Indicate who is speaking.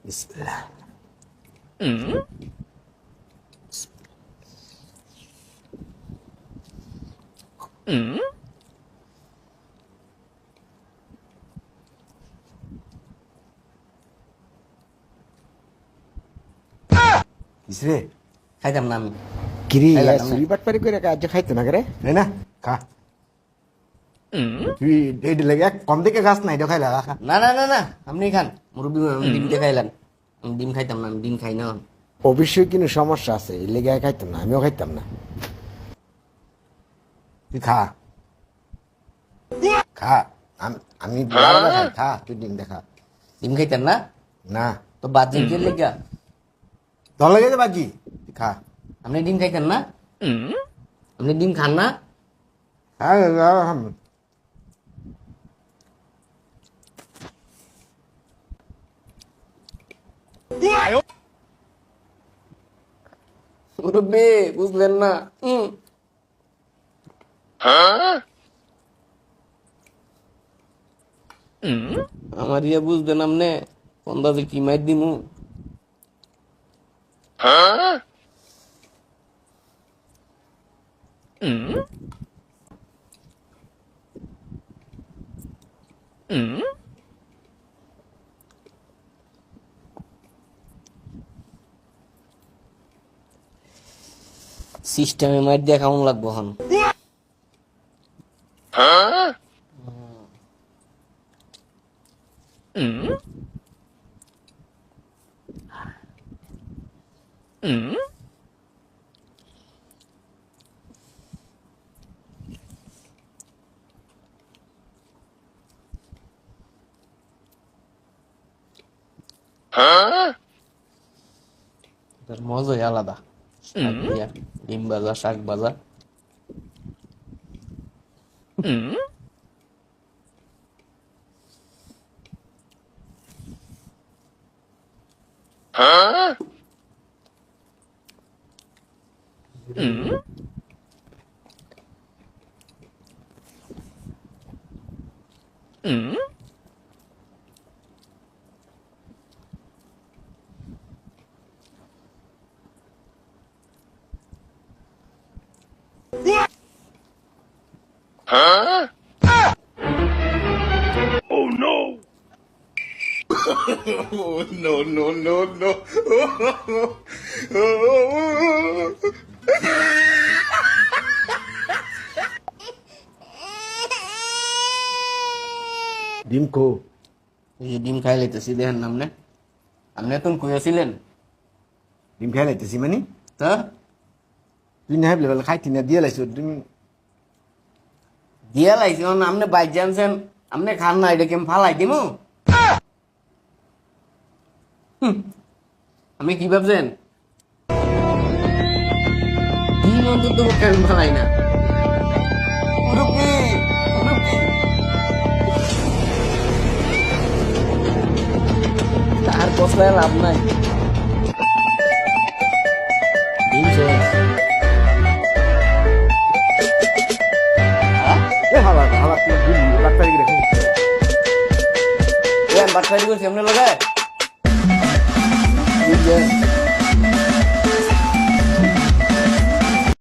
Speaker 1: বিসমিল্লাহ। কিসরে
Speaker 2: খাইতাম না আমি।
Speaker 1: কিরি
Speaker 2: খাইলাম না।
Speaker 1: সুরি বাটপারি করে আজ খাইতো না করে তাই না খা তুই এইটা লেগে কম থেকে গাছ নাই এটা খাইলা খা
Speaker 2: না না না না আপনি খান মুরব্বী ডিমটা খাইলেন। আমি ডিম খাইতাম না, আমি ডিম খাই না।
Speaker 1: অবশ্যই কিন্তু সমস্যা আছে এই লেগে খাইতাম না আমিও খাইতাম না তুই খা খা আমি বড় খাই খা তুই ডিম দেখা
Speaker 2: ডিম খাইতেন না
Speaker 1: না
Speaker 2: তো বাদ কে লেগা?
Speaker 1: তোর লেগে যে বাকি তুই খা
Speaker 2: আপনি ডিম খাইতেন না? আপনি ডিম খান না? মুরব্বী বুঝলেন না? আমার ইয়ে বুঝবেন আপনি অন্দাজে কি মাইর দিমু। সিস্টেমে মাইর দিয়ে কেমন লাগবো হন? তার মজাই আলাদা। শাক দিয়া, ডিম ভাজা, শাক ভাজা।
Speaker 1: ডিম কো
Speaker 2: এই যে ডিম খাই লাইতেছি দেখেন না আপনি? আপনি এখন কইয়াছিলেন
Speaker 1: ডিম খাই লাইতেছি মানে
Speaker 2: তা
Speaker 1: তুই না হেবলে বেলা খাইতি না দিয়ে লাইছো তুমি
Speaker 2: দিয়া লাইছি আপনি বাইক জানছেন আপনি খান না এটা কেম ফালাই দিমু? আমি কি ভাবছেন ডিম অন্তত কেন ফালাই না? মুরব্বি, মুরব্বি। তার কষলায় লাভ নাই। ডিম শেষ।
Speaker 1: এ হালা হালা তুই ডিম বাটপারি করে খাই
Speaker 2: বাটপারি করছি আপনার লগে?